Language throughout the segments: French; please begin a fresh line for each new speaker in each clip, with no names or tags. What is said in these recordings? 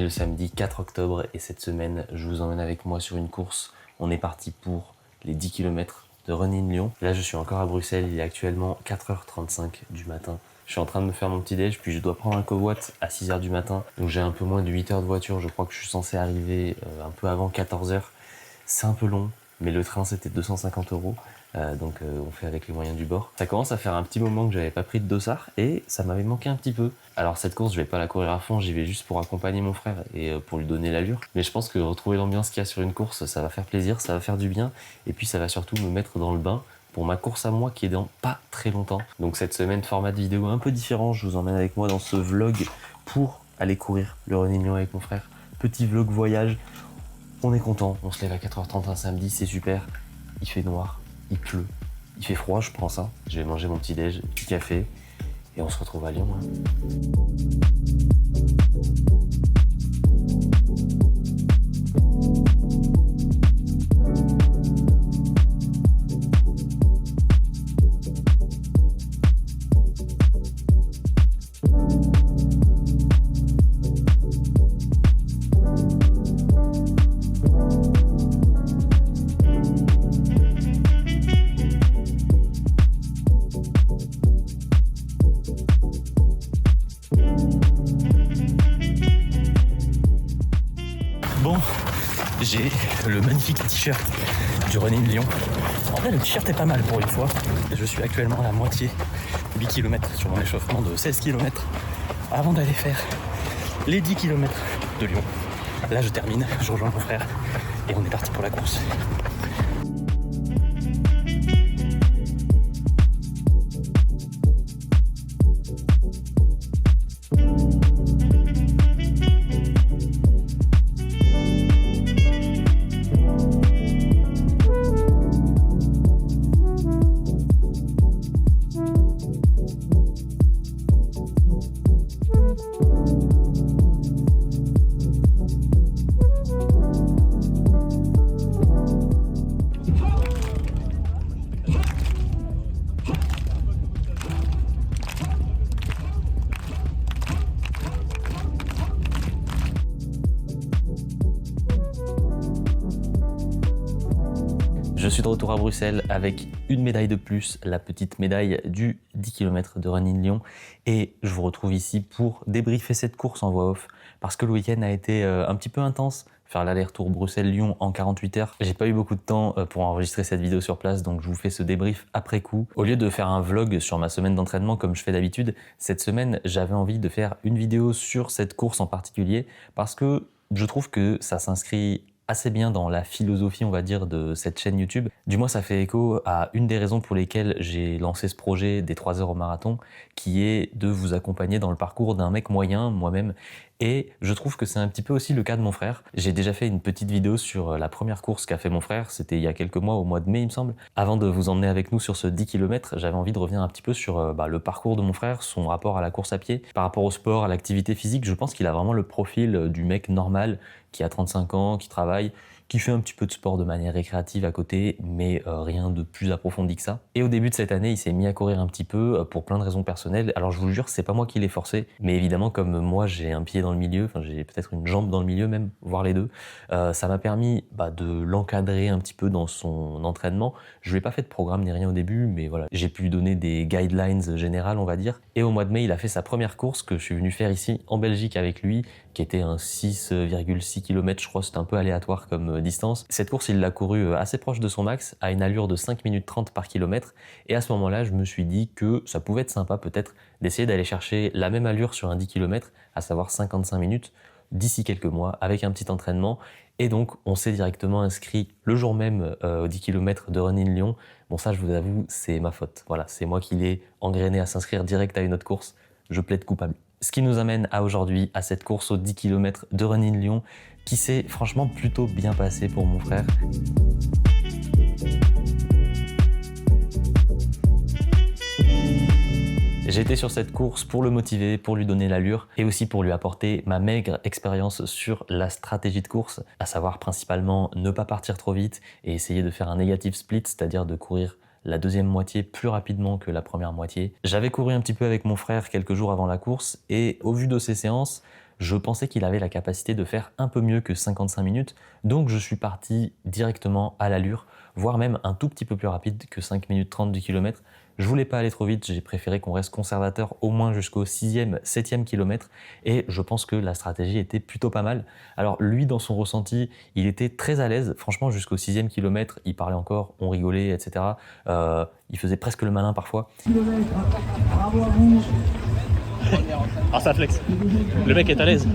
est le samedi 4 octobre et cette semaine, je vous emmène avec moi sur une course. On est parti pour les 10 km de Running Lyon. Là, je suis encore à Bruxelles, il est actuellement 4h35 du matin. Je suis en train de me faire mon petit déj, puis je dois prendre un covoit à 6h du matin. Donc j'ai un peu moins de 8 heures de voiture, je crois que je suis censé arriver un peu avant 14h. C'est un peu long, mais le train c'était 250 €. Donc on fait avec les moyens du bord. Ça commence à faire un petit moment que j'avais pas pris de dossard et ça m'avait manqué un petit peu. Alors cette course, je vais pas la courir à fond, j'y vais juste pour accompagner mon frère et pour lui donner l'allure. Mais je pense que retrouver l'ambiance qu'il y a sur une course, ça va faire plaisir, ça va faire du bien. Et puis ça va surtout me mettre dans le bain pour ma course à moi qui est dans pas très longtemps. Donc cette semaine, format de vidéo un peu différent, je vous emmène avec moi dans ce vlog pour aller courir le Running Lyon avec mon frère. Petit vlog voyage, on est content, on se lève à 4h30 un samedi, c'est super, il fait noir. Il pleut, il fait froid, je pense. Je vais manger mon petit déj, petit café, et on se retrouve à Lyon. Bon, j'ai le magnifique t-shirt du Running Lyon. En vrai, le t-shirt est pas mal pour une fois. Je suis actuellement à la moitié, 8 km sur mon échauffement de 16 km avant d'aller faire les 10 km de Lyon. Là, je termine, je rejoins mon frère et on est parti pour la course. Je suis de retour à Bruxelles avec une médaille de plus, la petite médaille du 10 km de Running Lyon. Et je vous retrouve ici pour débriefer cette course en voix off. Parce que le week-end a été un petit peu intense. Faire l'aller-retour Bruxelles-Lyon en 48 heures. J'ai pas eu beaucoup de temps pour enregistrer cette vidéo sur place, donc je vous fais ce débrief après coup. Au lieu de faire un vlog sur ma semaine d'entraînement comme je fais d'habitude, cette semaine, j'avais envie de faire une vidéo sur cette course en particulier parce que je trouve que ça s'inscrit assez bien dans la philosophie, on va dire, de cette chaîne YouTube. Du moins, ça fait écho à une des raisons pour lesquelles j'ai lancé ce projet des 3 heures au marathon, qui est de vous accompagner dans le parcours d'un mec moyen, moi-même. Et je trouve que c'est un petit peu aussi le cas de mon frère. J'ai déjà fait une petite vidéo sur la première course qu'a fait mon frère, c'était il y a quelques mois, au mois de mai il me semble. Avant de vous emmener avec nous sur ce 10 km, j'avais envie de revenir un petit peu sur le parcours de mon frère, son rapport à la course à pied, par rapport au sport, à l'activité physique. Je pense qu'il a vraiment le profil du mec normal, qui a 35 ans, qui travaille, qui fait un petit peu de sport de manière récréative à côté, mais rien de plus approfondi que ça. Et au début de cette année, il s'est mis à courir un petit peu pour plein de raisons personnelles. Alors je vous le jure, c'est pas moi qui l'ai forcé, mais évidemment comme moi j'ai un pied dans le milieu, enfin j'ai peut-être une jambe dans le milieu même, voire les deux, ça m'a permis de l'encadrer un petit peu dans son entraînement. Je lui ai pas fait de programme ni rien au début, mais voilà, j'ai pu lui donner des guidelines générales, on va dire. Et au mois de mai, il a fait sa première course que je suis venu faire ici en Belgique avec lui, qui était un 6,6 km, je crois, c'était un peu aléatoire comme distance. Cette course, il l'a courue assez proche de son max, à une allure de 5 minutes 30 par kilomètre. Et à ce moment-là, je me suis dit que ça pouvait être sympa peut-être d'essayer d'aller chercher la même allure sur un 10 km, à savoir 55 minutes, d'ici quelques mois, avec un petit entraînement. Et donc, on s'est directement inscrit le jour même au 10 km de Running Lyon. Bon, ça, je vous avoue, c'est ma faute. Voilà, c'est moi qui l'ai engrainé à s'inscrire direct à une autre course. Je plaide coupable. Ce qui nous amène à aujourd'hui, à cette course aux 10 km de Running Lyon, qui s'est franchement plutôt bien passée pour mon frère. J'ai été sur cette course pour le motiver, pour lui donner l'allure et aussi pour lui apporter ma maigre expérience sur la stratégie de course, à savoir principalement ne pas partir trop vite et essayer de faire un negative split, c'est-à-dire de courir la deuxième moitié plus rapidement que la première moitié. J'avais couru un petit peu avec mon frère quelques jours avant la course et au vu de ces séances, je pensais qu'il avait la capacité de faire un peu mieux que 55 minutes, donc je suis parti directement à l'allure, voire même un tout petit peu plus rapide que 5 minutes 30 du kilomètre. Je voulais pas aller trop vite, j'ai préféré qu'on reste conservateur au moins jusqu'au 6e, 7e kilomètre et je pense que la stratégie était plutôt pas mal. Alors lui, dans son ressenti, il était très à l'aise. Franchement, jusqu'au 6e kilomètre, il parlait encore, on rigolait, etc. Il faisait presque le malin parfois.
Bravo à vous.
Ah, ça flex. Le mec est à l'aise.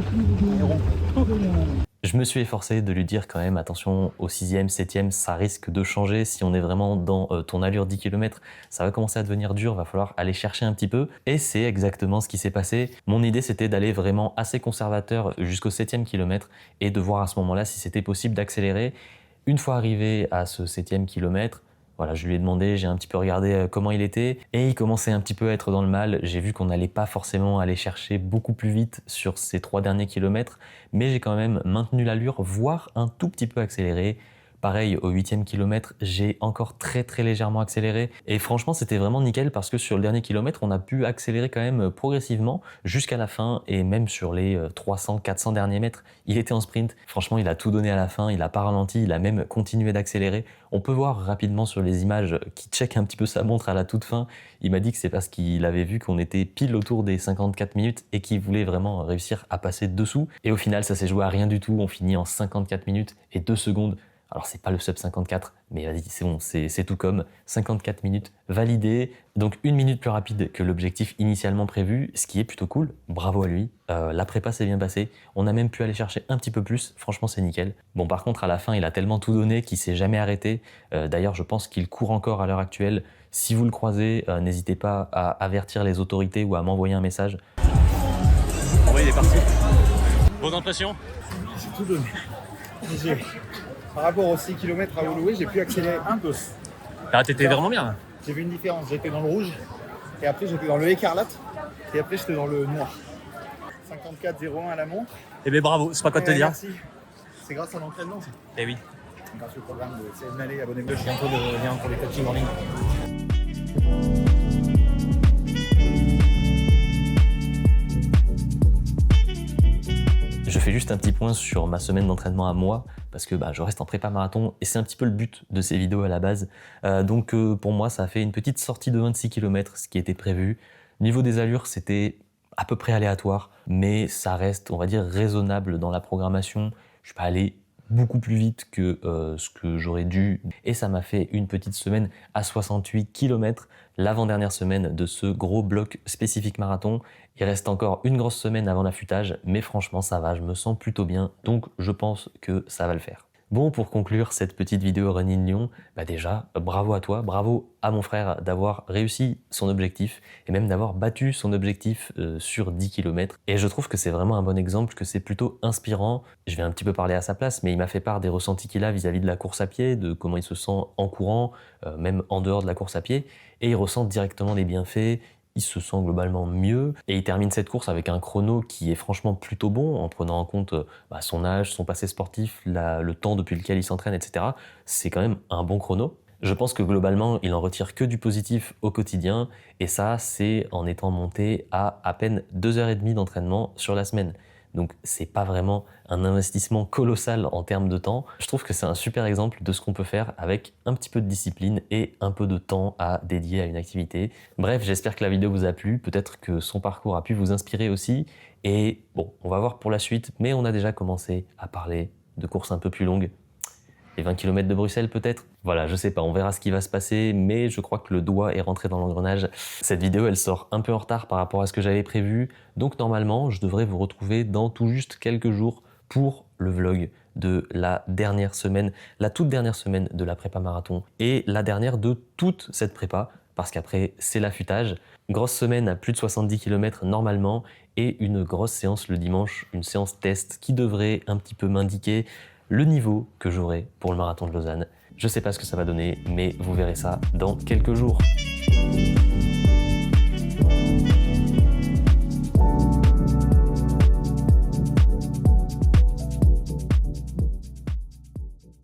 Je me suis efforcé de lui dire quand même, attention, au 6e, 7e, ça risque de changer. Si on est vraiment dans ton allure 10 km, ça va commencer à devenir dur, va falloir aller chercher un petit peu. Et c'est exactement ce qui s'est passé. Mon idée, c'était d'aller vraiment assez conservateur jusqu'au 7e kilomètre et de voir à ce moment-là si c'était possible d'accélérer. Une fois arrivé à ce 7e kilomètre, voilà, je lui ai demandé, j'ai un petit peu regardé comment il était et il commençait un petit peu à être dans le mal. J'ai vu qu'on n'allait pas forcément aller chercher beaucoup plus vite sur ces 3 derniers kilomètres, mais j'ai quand même maintenu l'allure, voire un tout petit peu accéléré. Pareil, au 8e kilomètre, j'ai encore très légèrement accéléré. Et franchement, c'était vraiment nickel parce que sur le dernier kilomètre, on a pu accélérer quand même progressivement jusqu'à la fin et même sur les 300, 400 derniers mètres, il était en sprint. Franchement, il a tout donné à la fin, il a pas ralenti, il a même continué d'accélérer. On peut voir rapidement sur les images qu'il check un petit peu sa montre à la toute fin. Il m'a dit que c'est parce qu'il avait vu qu'on était pile autour des 54 minutes et qu'il voulait vraiment réussir à passer dessous. Et au final, ça s'est joué à rien du tout. On finit en 54 minutes et 2 secondes. Alors c'est pas le sub 54, mais vas-y, c'est bon, c'est tout comme 54 minutes validées, donc 1 minute plus rapide que l'objectif initialement prévu, ce qui est plutôt cool, bravo à lui. La prépa s'est bien passée, on a même pu aller chercher un petit peu plus, franchement c'est nickel. Bon par contre à la fin il a tellement tout donné qu'il s'est jamais arrêté, d'ailleurs je pense qu'il court encore à l'heure actuelle. Si vous le croisez, n'hésitez pas à avertir les autorités ou à m'envoyer un message.
Ouais, il est parti. Bonne impression?
J'ai tout donné. Par rapport aux 6 km à Holloway, j'ai pu accélérer un peu.
Ah, t'étais vraiment bien là.
J'ai vu une différence. J'étais dans le rouge, et après j'étais dans le écarlate, et après j'étais dans le noir. 54,01 à la montre.
Eh ben bravo, c'est pas quoi te dire.
Merci. C'est grâce à l'entraînement.
Eh oui.
Grâce au programme de CNL, abonnez-vous. Je bientôt de lien pour les coachings en ligne.
Je fais juste un petit point sur ma semaine d'entraînement à moi, parce que je reste en prépa marathon et c'est un petit peu le but de ces vidéos à la base. Donc pour moi, ça a fait une petite sortie de 26 km, ce qui était prévu. Niveau des allures, c'était à peu près aléatoire, mais ça reste, on va dire, raisonnable dans la programmation. Je suis pas allé beaucoup plus vite que ce que j'aurais dû. Et ça m'a fait une petite semaine à 68 km, l'avant-dernière semaine de ce gros bloc spécifique marathon. Il reste encore une grosse semaine avant l'affûtage, mais franchement ça va, je me sens plutôt bien, donc je pense que ça va le faire. Bon, pour conclure cette petite vidéo Running Lyon, déjà, bravo à toi, bravo à mon frère d'avoir réussi son objectif et même d'avoir battu son objectif sur 10 km. Et je trouve que c'est vraiment un bon exemple, que c'est plutôt inspirant. Je vais un petit peu parler à sa place, mais il m'a fait part des ressentis qu'il a vis-à-vis de la course à pied, de comment il se sent en courant, même en dehors de la course à pied, et il ressent directement les bienfaits. Il se sent globalement mieux et il termine cette course avec un chrono qui est franchement plutôt bon en prenant en compte son âge, son passé sportif, le temps depuis lequel il s'entraîne, etc. C'est quand même un bon chrono. Je pense que globalement, il en retire que du positif au quotidien et ça, c'est en étant monté à peine 2h30 d'entraînement sur la semaine. Donc c'est pas vraiment un investissement colossal en termes de temps. Je trouve que c'est un super exemple de ce qu'on peut faire avec un petit peu de discipline et un peu de temps à dédier à une activité. Bref, j'espère que la vidéo vous a plu, peut-être que son parcours a pu vous inspirer aussi. Et bon, on va voir pour la suite, mais on a déjà commencé à parler de courses un peu plus longues. Les 20 km de Bruxelles peut-être. Voilà, je sais pas, on verra ce qui va se passer, mais je crois que le doigt est rentré dans l'engrenage. Cette vidéo, elle sort un peu en retard par rapport à ce que j'avais prévu, donc normalement, je devrais vous retrouver dans tout juste quelques jours pour le vlog de la dernière semaine, la toute dernière semaine de la prépa marathon et la dernière de toute cette prépa, parce qu'après, c'est l'affûtage. Grosse semaine à plus de 70 km normalement et une grosse séance le dimanche, une séance test qui devrait un petit peu m'indiquer le niveau que j'aurai pour le marathon de Lausanne. Je sais pas ce que ça va donner, mais vous verrez ça dans quelques jours.